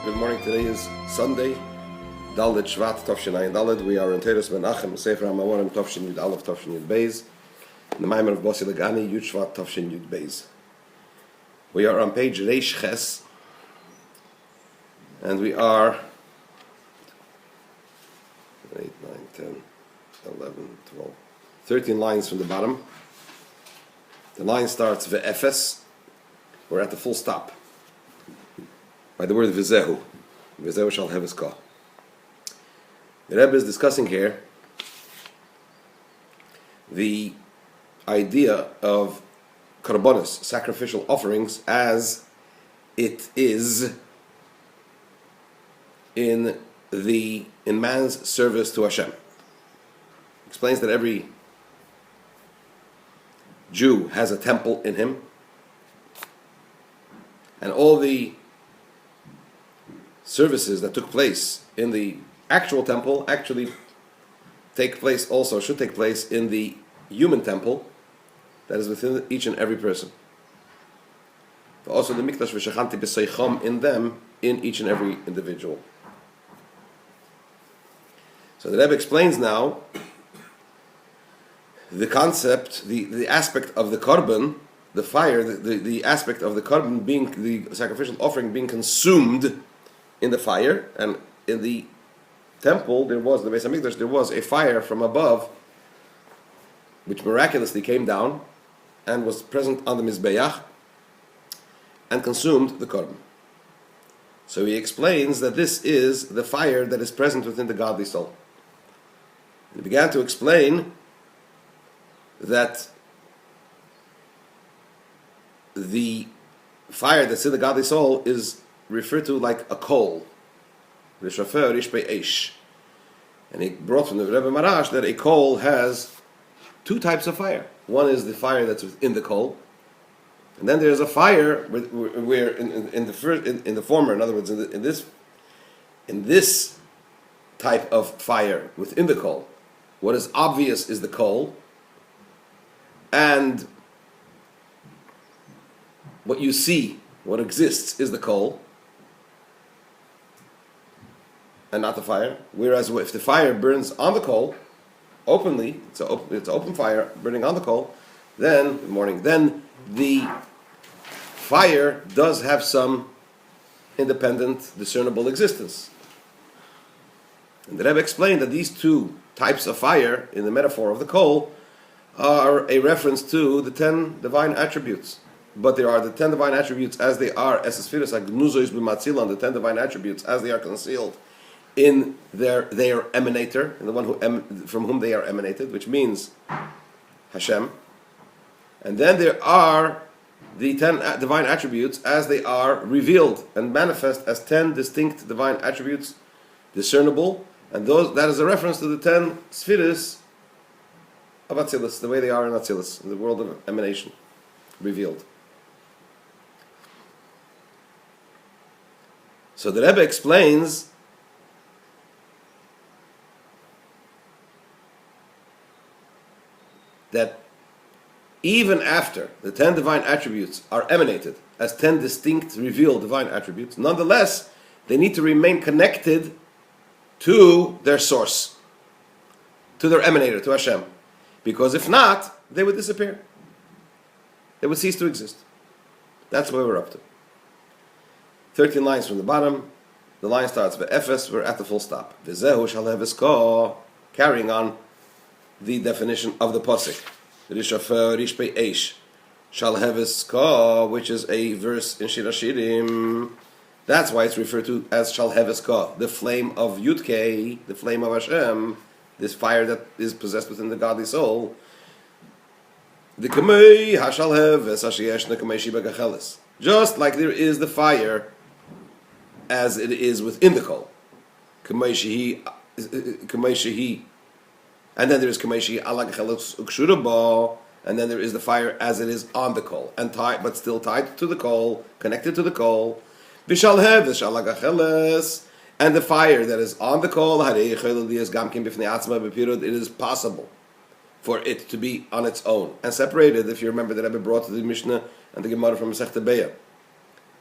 Good morning. Today is Sunday, Dalet Shvat Tovshin Ayin Dalet. We are in Teres Menachem Sefer HaMamorim Tovshin Yud Aleph Tovshin Yud Beis. In the Maimer of Bosi Lgani Yud Shvat Tovshin Yud Beis. We are on page Reish Ches, and we are 8, 9, 10, 11, 12, 13 lines from the bottom. The line starts Ve'efes. We're at the full stop by the word Vizehu. Vizehu shall have his call. The Rebbe is discussing here the idea of karbonos, sacrificial offerings, as it is in man's service to Hashem. Explains that every Jew has a temple in him, and all the services that took place in the actual temple actually should take place in the human temple that is within each and every person. But also the mikdash v'shachanti b'seichom in them, in each and every individual. So the Rebbe explains now the concept, the aspect of the korban, the fire, the aspect of the korban being the sacrificial offering being consumed in the fire. And in the temple, the Beis HaMikdash, there was a fire from above which miraculously came down and was present on the Mizbeach and consumed the korban. So he explains that this is the fire that is present within the godly soul. He began to explain that the fire that's in the godly soul is referred to like a coal. And he brought from the Rebbe Marash that a coal has two types of fire. One is the fire that's within the coal, and then there's a fire where in the former, in other words, in this type of fire within the coal, what is obvious is the coal, and what you see, what exists, is the coal, and not the fire. Whereas if the fire burns on the coal openly, it's open fire burning on the coal, then the fire does have some independent, discernible existence. And the Rebbe explained that these two types of fire, in the metaphor of the coal, are a reference to the 10 divine attributes. But there are the 10 divine attributes as they are, the 10 divine attributes as they are concealed in their emanator, in the one from whom they are emanated, which means Hashem. And then there are the 10 divine attributes as they are revealed and manifest as 10 distinct divine attributes, discernible, and that is a reference to the 10 spheres of Atzilus, the way they are in Atzilus, in the world of emanation, revealed. So the Rebbe explains that even after the 10 divine attributes are emanated as 10 distinct, revealed divine attributes, nonetheless, they need to remain connected to their source, to their emanator, to Hashem. Because if not, they would disappear. They would cease to exist. That's where we're up to. 13 lines from the bottom. The line starts with Ephes. We're at the full stop. Vizehu shall have his call, carrying on the definition of the Posik. Rish Pei Eish shall have his call, which is a verse in Shir Hashirim. That's why it's referred to as shall have his call, the flame of Yudkei, the flame of Hashem, this fire that is possessed within the godly soul. The Kamei Hashal Heves Hashiyeshna Kamei Shiba Gachelis. Just like there is the fire as it is within the coal. Kamei Shehi. And then there is Kamei Shehi Ala Gachelis Ukshuraba. And then there is the fire as it is on the coal, and but still tied to the coal, connected to the coal. Vishal Heves Shala Gachelis. And the fire that is on the coal, it is possible for it to be on its own and separated. If you remember, that Rebbe brought to the Mishnah and the Gemara from Masechta Beya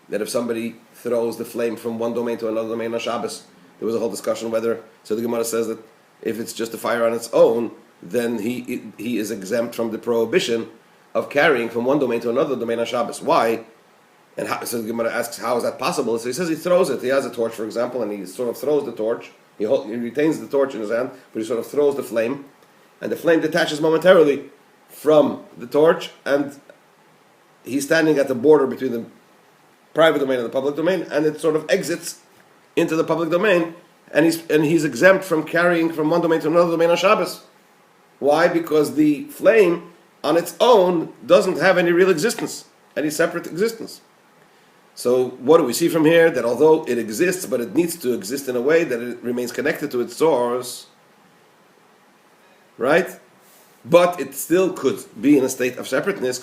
that if somebody throws the flame from one domain to another domain on Shabbos, there was a whole discussion whether, so the Gemara says that if it's just a fire on its own, then he is exempt from the prohibition of carrying from one domain to another domain on Shabbos. Why? And how, so the Gemara asks, how is that possible? So he says he throws it. He has a torch, for example, and he sort of throws the torch. He retains the torch in his hand, but he sort of throws the flame, and the flame detaches momentarily from the torch, and he's standing at the border between the private domain and the public domain, and it sort of exits into the public domain, and he's exempt from carrying from one domain to another domain on Shabbos. Why? Because the flame on its own doesn't have any real existence, any separate existence. So what do we see from here? That although it exists, but it needs to exist in a way that it remains connected to its source, right? But it still could be in a state of separateness.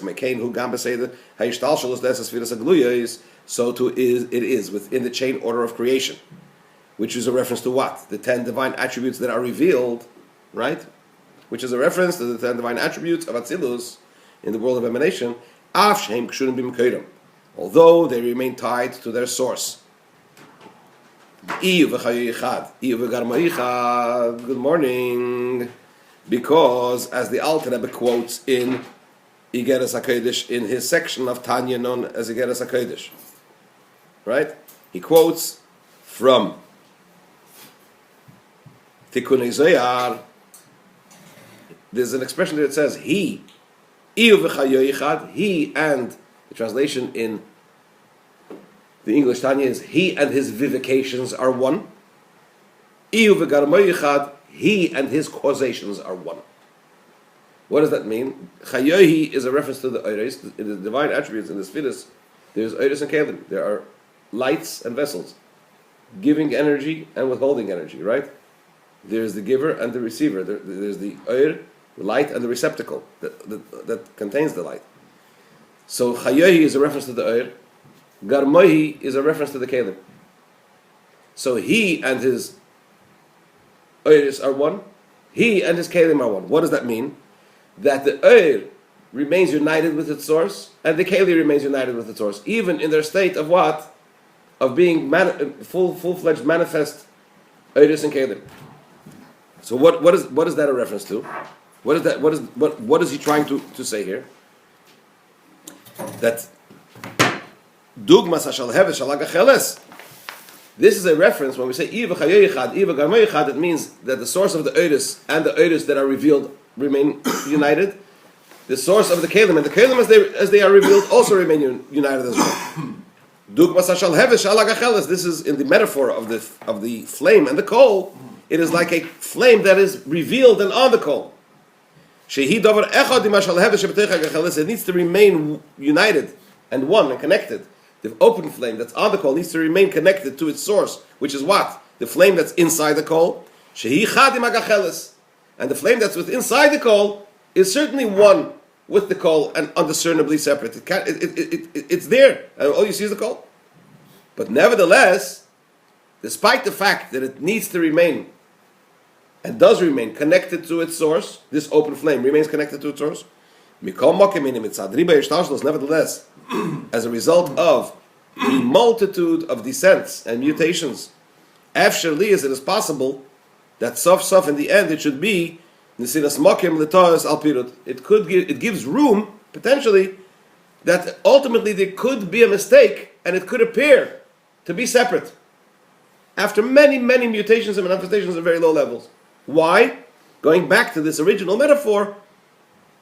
So too it is within the chain order of creation, which is a reference to what? The 10 divine attributes that are revealed, right? Which is a reference to the 10 divine attributes of Atzilus in the world of emanation, although they remain tied to their source. Good morning. Because, as the Alter Rebbe quotes in Igeres HaKodesh, in his section of Tanya known as Igeres HaKodesh, right? He quotes from Tikkunei Zohar. There's an expression that says, he, he, and the translation in the English Tanya is, he and his vivifications are one. He and his causations are one. What does that mean? Chayohi is a reference to the Eires, in the divine attributes in the Sfiris. There's Eires and Kelim. There are lights and vessels, giving energy and withholding energy, right? There's the giver and the receiver. There's the Eir, the light, and the receptacle that contains the light. So Chayohi is a reference to the Eir. Garmohi is a reference to the Kelim. So he and his Eiris are one, he and his Kelim are one. What does that mean? That the Eir remains united with its source, and the Kelim remains united with its source, even in their state of what? Of being full-fledged manifest Eiris and Kelim. So what is that a reference to? What is he trying to say here? That Dugmas hashal heves shalagacheles. This is a reference when we say Iva Chayoyichad, Iva Garmoyichad, it means that the source of the Eiris and the Eiris that are revealed remain united. The source of the Kelim and the Kelim as they are revealed also remain united as well. Dugmas hashal heves shalagacheles. This is in the metaphor of the flame and the coal. It is like a flame that is revealed and on the coal. It needs to remain united and one and connected. The open flame that's on the coal needs to remain connected to its source, which is what? The flame that's inside the coal. And the flame that's inside the coal is certainly one with the coal and undiscernibly separate. It's there, and all you see is the coal. But nevertheless, despite the fact that it needs to remain and does remain connected to its source, this open flame remains connected to its source. Nevertheless, as a result of the multitude of descents and mutations, afterly as it is possible that sof in the end it should be it gives room potentially that ultimately there could be a mistake and it could appear to be separate after many mutations and manifestations at very low levels. Why? Going back to this original metaphor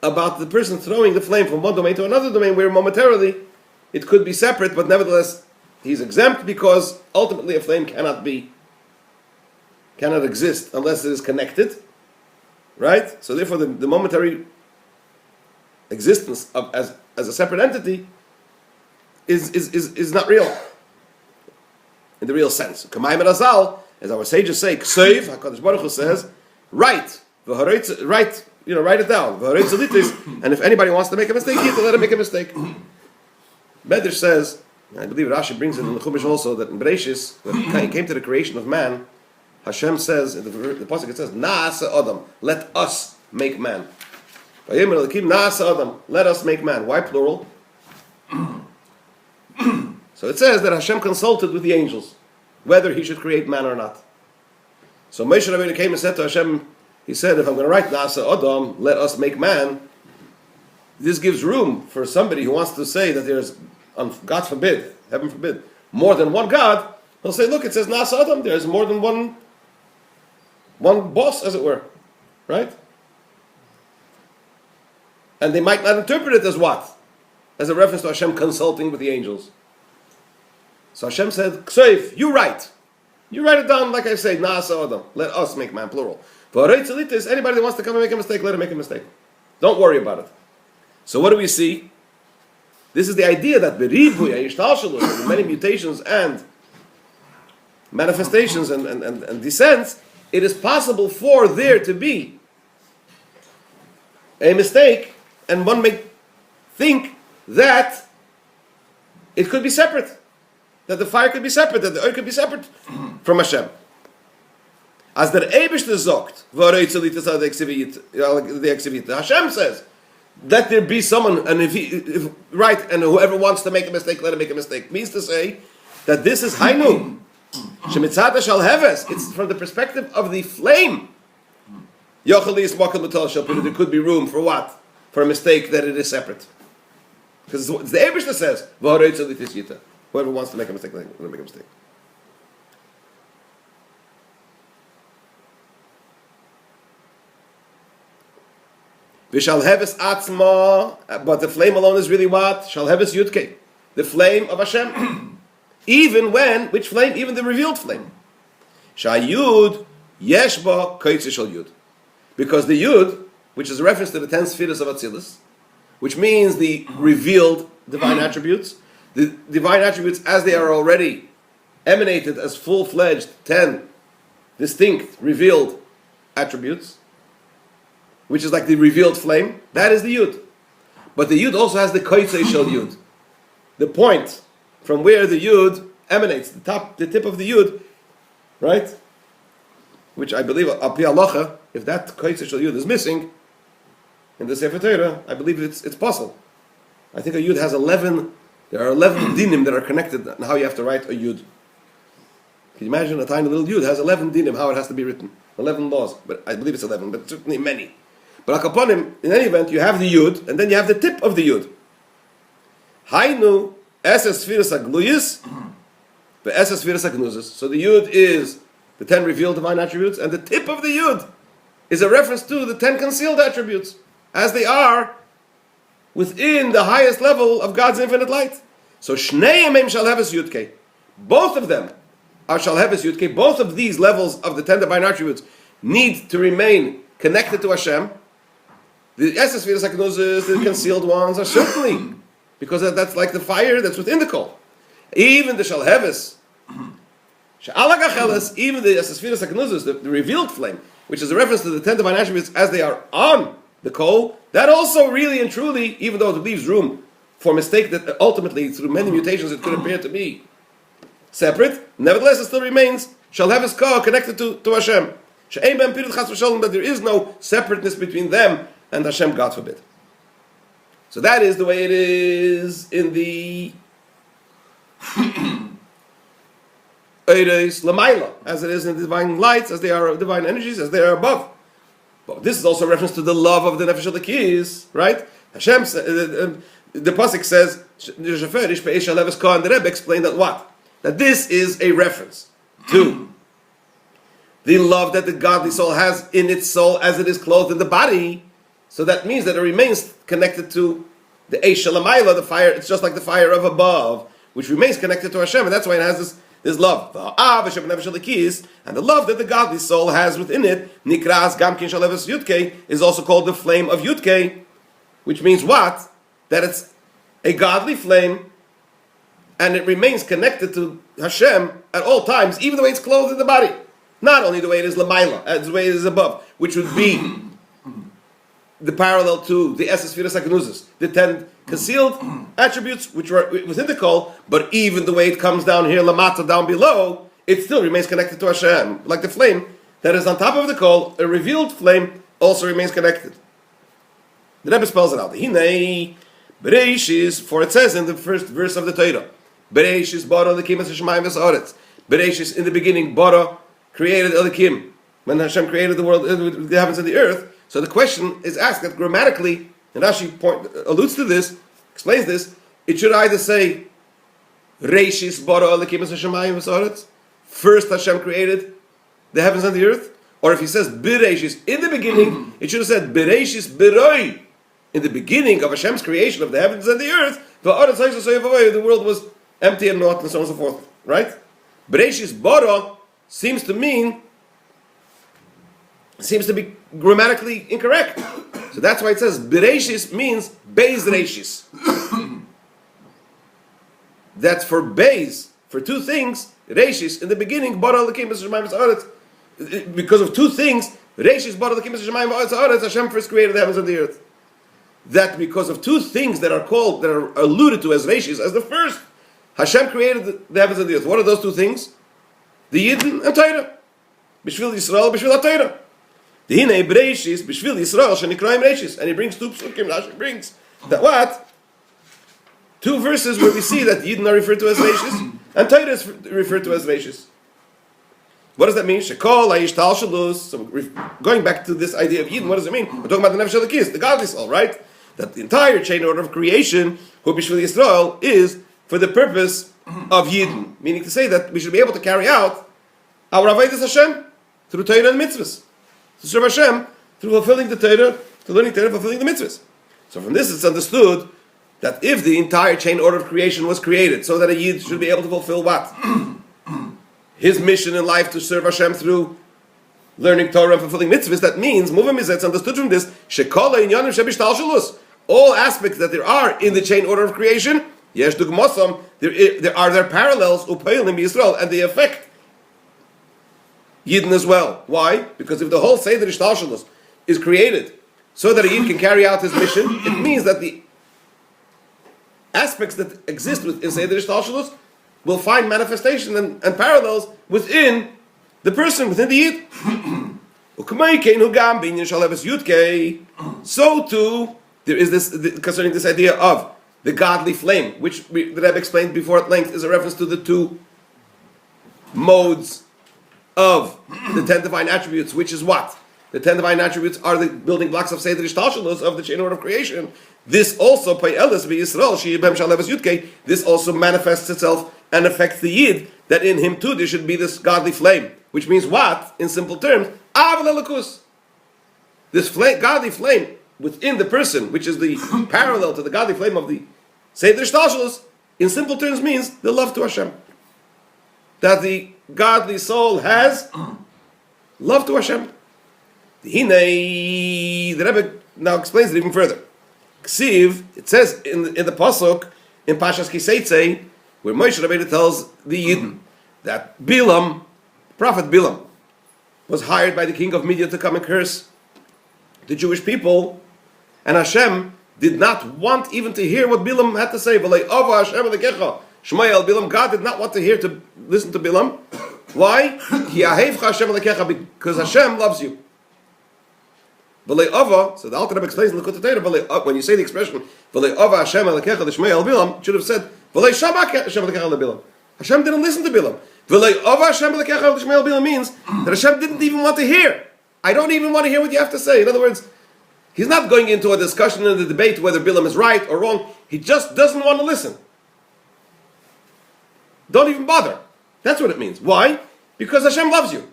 about the person throwing the flame from one domain to another domain, where momentarily it could be separate, but nevertheless he's exempt because ultimately a flame cannot exist unless it is connected, right? So therefore the momentary existence of as a separate entity is not real in the real sense. Kamayim Razal, as our sages say, Ksev, HaKadosh Baruch Hu says, write it down. And if anybody wants to make a mistake, you have to let him make a mistake. Medrash says, I believe Rashi brings it in the Chumash also, that in Bereshis, when it came to the creation of man, Hashem says, in the pasuk it says, Na'asa Adam, let us make man. Na'asa Adam, let us make man. Why plural? So So it says that Hashem consulted with the angels whether he should create man or not. So Moshe Rabbeinu came and said to Hashem, he said, if I'm going to write Nasa Adam, let us make man, this gives room for somebody who wants to say that there's, God forbid, heaven forbid, more than one God. He'll say, look, it says Nasa Adam, there's more than one boss, as it were. Right? And they might not interpret it as what? As a reference to Hashem consulting with the angels. So Hashem said, Kseif, you write. You write it down like I say, Na'asa Adam. Let us make man, plural. For anybody that wants to come and make a mistake, let him make a mistake. Don't worry about it. So what do we see? This is the idea that the many mutations and manifestations and descents, it is possible for there to be a mistake, and one may think that it could be separate. That the fire could be separate, that the oil could be separate from Hashem. As der Eibishter sagt, Hashem says, let there be someone, and if right, and whoever wants to make a mistake, let him make a mistake. Means to say that this is Hainu. Shemitzata shall heves. It's from the perspective of the flame. There could be room for what? For a mistake that it is separate. Because it's the Eibishter says, whoever wants to make a mistake, let him make a mistake. V'shalheves atzma, but the flame alone is really what? Shalheves yudke, the flame of Hashem. Even when, which flame? Even the revealed flame. Shayud yeshba koitze shal yud, because the yud, which is a reference to the 10 spheres of Atzilus, which means the revealed divine attributes, the divine attributes as they are already emanated as full-fledged 10 distinct revealed attributes, which is like the revealed flame, that is the Yud. But the Yud also has the Koitzei Shel Yud, the point from where the Yud emanates, the tip of the Yud, right? Which I believe, al pi halacha, if that Koitzei Shel Yud is missing in the Sefer Torah, I believe it's possible. I think a Yud has 11. There are 11 dinim that are connected on how you have to write a Yud. Can you imagine a tiny little Yud has 11 dinim, how it has to be written? 11 laws, but I believe it's 11, but certainly many. But akaponim, in any event, you have the Yud, and then you have the tip of the Yud. Hainu eses sfiras hagluyis, but eses sfiras hagnuzis. So the Yud is the 10 revealed divine attributes, and the tip of the Yud is a reference to the 10 concealed attributes, as they are within the highest level of God's infinite light. So Shnei Yemim Shalheves Yudke. Both of them are Shalheves Yudke. Both of these levels of the 10 divine attributes need to remain connected to Hashem. The Esses Vidas HaKnuzes, the concealed ones, are certainly, because that's like the fire that's within the coal. Even the Shalheves, even the Esses Vidas HaKnuzes, the revealed flame, which is a reference to the 10 divine attributes as they are on the coal, that also really and truly, even though it leaves room for mistake that ultimately, through many mutations, it could appear to be separate, nevertheless it still remains, shall have his car connected to Hashem. That there is no separateness between them and Hashem, God forbid. So that is the way it is in the Eires Lamaila, as it is in the divine lights, as they are divine energies, as they are above. But this is also a reference to the love of the Nefesh Elokis, right? Hashem, the Pasuk says, the Rebbe explained that what? That this is a reference to the love that the godly soul has in its soul as it is clothed in the body. So that means that it remains connected to the Eish Shalamayla, the fire. It's just like the fire of above, which remains connected to Hashem, and that's why it has this love. And the love that the godly soul has within it, Nikras Gamkin Shaleves Yudke, is also called the flame of Yudke, which means what? That it's a godly flame, and it remains connected to Hashem at all times, even the way it's clothed in the body. Not only the way it is Lamaila, as the way it is above, which would be the parallel to the Esses Vidas HaKnuzes, the 10 concealed attributes which are within the kol, but even the way it comes down here, Lamata, down below, it still remains connected to Hashem. Like the flame that is on top of the kol, a revealed flame also remains connected. The Rebbe spells it out. Hinei Bereishis, for it says in the first verse of the Torah, Bereishis bara Elokim es hashamayim v'sa'aretz. Bereishis, in the beginning, bara created Elokim. When Hashem created the world, the heavens and the earth. So the question is asked that grammatically, and Rashi alludes to this, explains this, it should either say Reishis bara Elokim es hashamayim v'sa'aretz. First Hashem created the heavens and the earth. Or if he says Bereishis, in the beginning, it should have said Bereishis beroi. In the beginning of Hashem's creation of the heavens and the earth, the world was empty and naught, and so on and so forth. Right? Bereishis bara seems to be grammatically incorrect. So that's why it says Bereishis means Beis Reishis. That's for Beis, for two things, Reishis, in the beginning, bara Elokim es hashamayim v'sa'aretz. Because of two things, Reishis bara Elokim es hashamayim v'sa'aretz, Hashem first created the heavens and the earth. That because of two things that are alluded to as Reishis, as the first, Hashem created the heavens and the earth. What are those two things? The Yidden and Torah. B'shvil Yisrael, b'shvil HaTorah. The Hinei Bereishis, b'shvil Yisrael, shenikraim Reishis. And he brings two psukim, Rashi brings that what? Two verses where we see that Yidden are referred to as Reishis, and Torah is referred to as Reishis. What does that mean? Shekol ha'ish tal shalus. So going back to this idea of Yidden, what does it mean? We're talking about the Nefesh Elokis, the godly soul, right? That the entire chain order of creation, Hu B'Shvil Yisrael, is for the purpose of Yidden. Meaning to say that we should be able to carry out our Avodas Hashem through Torah and mitzvahs. To serve Hashem through fulfilling the Torah, to learning Torah, fulfilling the mitzvahs. So from this it's understood that if the entire chain order of creation was created so that a Yid should be able to fulfill what? His mission in life to serve Hashem through learning Torah and fulfilling mitzvahs, that means, it's understood from this, all aspects that there are in the chain order of creation, there are their parallels, and they affect Yidden as well. Why? Because if the whole Seder Ishtalshalus is created so that a Yid can carry out his mission, it means that the aspects that exist within Seder Ishtalshalus will find manifestation and parallels within the person, within the Yid. So too, there is this, concerning this idea of the godly flame, which the Rebbe explained before at length, is a reference to the two modes of the 10 divine attributes, which is what? The 10 divine attributes are the building blocks of Seder Ishtalshalus, of the chain order of creation. This also, this also manifests itself and affects the Yid, that in him too there should be this godly flame. Which means what? In simple terms, this godly flame within the person, which is the parallel to the godly flame of the Seder Ishtalshalus, in simple terms means the love to Hashem. That the godly soul has love to Hashem. The Rebbe now explains it even further. Ksiv, it says in the pasuk in Pashas Kiseitze, where Moshe Rabbeinu tells the Yidden that Bilam, Prophet Bilam, was hired by the king of Midian to come and curse the Jewish people, and Hashem did not want even to hear what Bilam had to say. Bilam, God did not want to listen to Bilam. Why? Because Hashem loves you. So the Alter Rebbe explains in the Likutei Torah, when you say the expression Hashem Bilam, it should have said Hashem didn't listen to Bilam. Bilam means that Hashem didn't even want to hear. I don't even want to hear what you have to say. In other words, he's not going into a discussion and a debate whether Bilam is right or wrong. He just doesn't want to listen. Don't even bother. That's what it means. Why? Because Hashem loves you.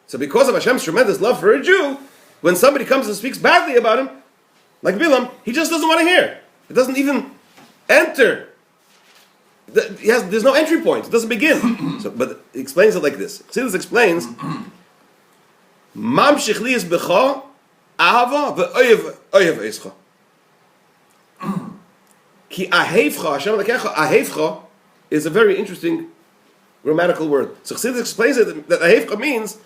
So because of Hashem's tremendous love for a Jew, when somebody comes and speaks badly about him, like Bilam, he just doesn't want to hear. It doesn't even enter. There's no entry point. It doesn't begin. But it explains it like this. Chassidus explains, Mamshich liyis b'cha ahava v'oyev eischa. Ki ahevcha, Hashem lekecha, ahevcha is a very interesting grammatical word. So Chassidus explains it that ahevcha means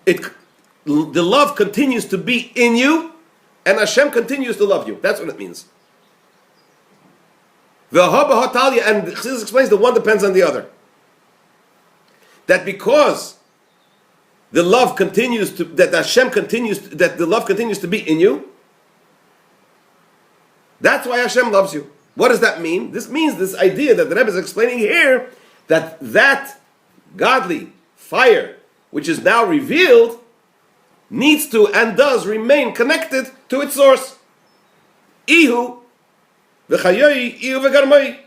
the love continues to be in you, and Hashem continues to love you. That's what it means. And Chassidus explains the one depends on the other. That because the love continues to, that Hashem continues, that the love continues to be in you, that's why Hashem loves you. What does that mean? This means this idea that the Rebbe is explaining here, that godly fire, which is now revealed, needs to and does remain connected to its source. Ihu v'chayoi ihu v'garmoi.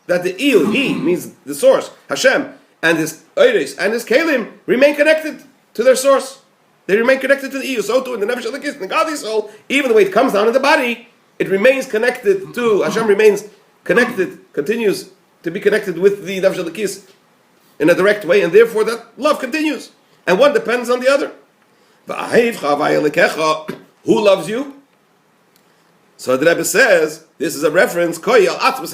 That the ihu, he, means the source, Hashem, and his oiris and his kelim remain connected to their source. They remain connected to the ihu. So too in the nefesh Elokis, in the godly soul, even the way it comes down in the body, it remains connected to, Hashem remains connected, continues to be connected with the nefesh Elokis in a direct way, and therefore that love continues. And one depends on the other. Who loves you? So the Rebbe says, this is a reference, this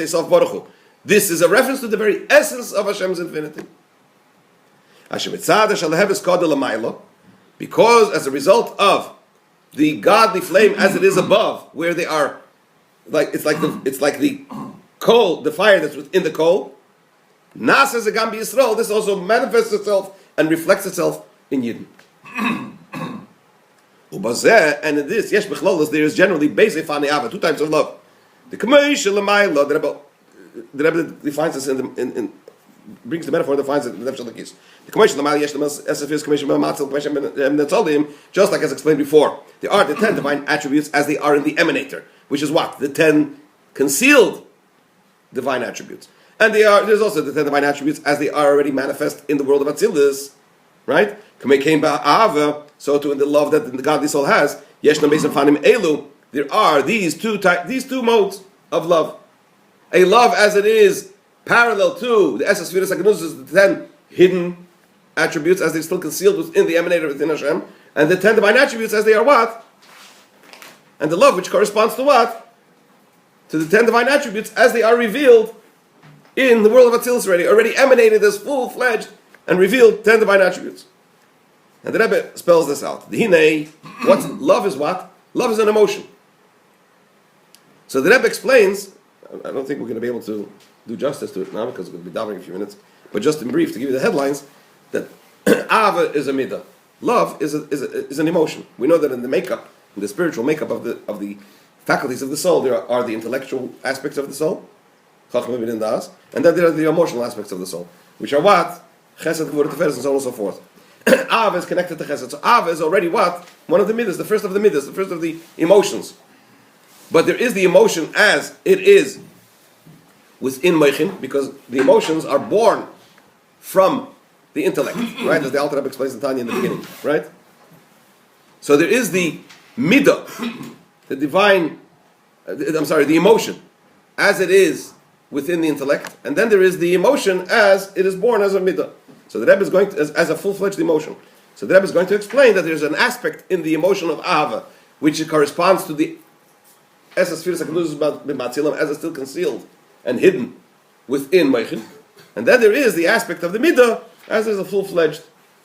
is a reference to the very essence of Hashem's infinity. Because as a result of the godly flame as it is above, where they are, it's like the coal, the fire that's within the coal. This also manifests itself and reflects itself in Yidden. And in this, there is generally two types of love. The Rebbe defines this brings the metaphor and defines it in the Nefesh Elokis. Just like as explained before, there are the 10 divine attributes as they are in the emanator, which is what? The 10 concealed divine attributes. And there's also the 10 divine attributes as they are already manifest in the world of Atzilus, right? So too in the love that the godly soul has, there are these two modes of love. A love as it is parallel to the Esas Sfiras HaGnuzos, the 10 hidden attributes as they're still concealed within the emanator within Hashem, and the 10 divine attributes as they are what? And the love which corresponds to what? To the 10 divine attributes as they are revealed in the world of Atzilus already emanated as full-fledged and revealed 10 divine attributes. And the Rebbe spells this out. Love is what? Love is an emotion. So the Rebbe explains, I don't think we're going to be able to do justice to it now because we're going to be davening in a few minutes, but just in brief to give you the headlines, that Ava is a midah. Love is an emotion. We know that in the makeup, in the spiritual makeup of the faculties of the soul, there are the intellectual aspects of the soul, and then there are the emotional aspects of the soul, which are what? Chesed, Gvura, Tiferes, and so on and so forth. Ava is connected to Chesed. So Ava is already what? One of the midas, the first of the midas, the first of the emotions. But there is the emotion as it is within Meichin, because the emotions are born from the intellect, right? As the Alter Rebbe explains in Tanya in the beginning, right? So there is the midah, the emotion, as it is within the intellect, and then there is the emotion as it is born as a midah. So the Rebbe is going to, as a full-fledged emotion. So the Rebbe is going to explain that there's an aspect in the emotion of Ahava, which corresponds to the Esas Sfiras HaGnuzos B'Matzilam, as it's still concealed and hidden within Meichin. And then there is the aspect of the midah, as is a full-fledged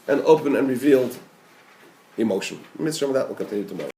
and open and revealed emotion. Mitzvah that will continue tomorrow.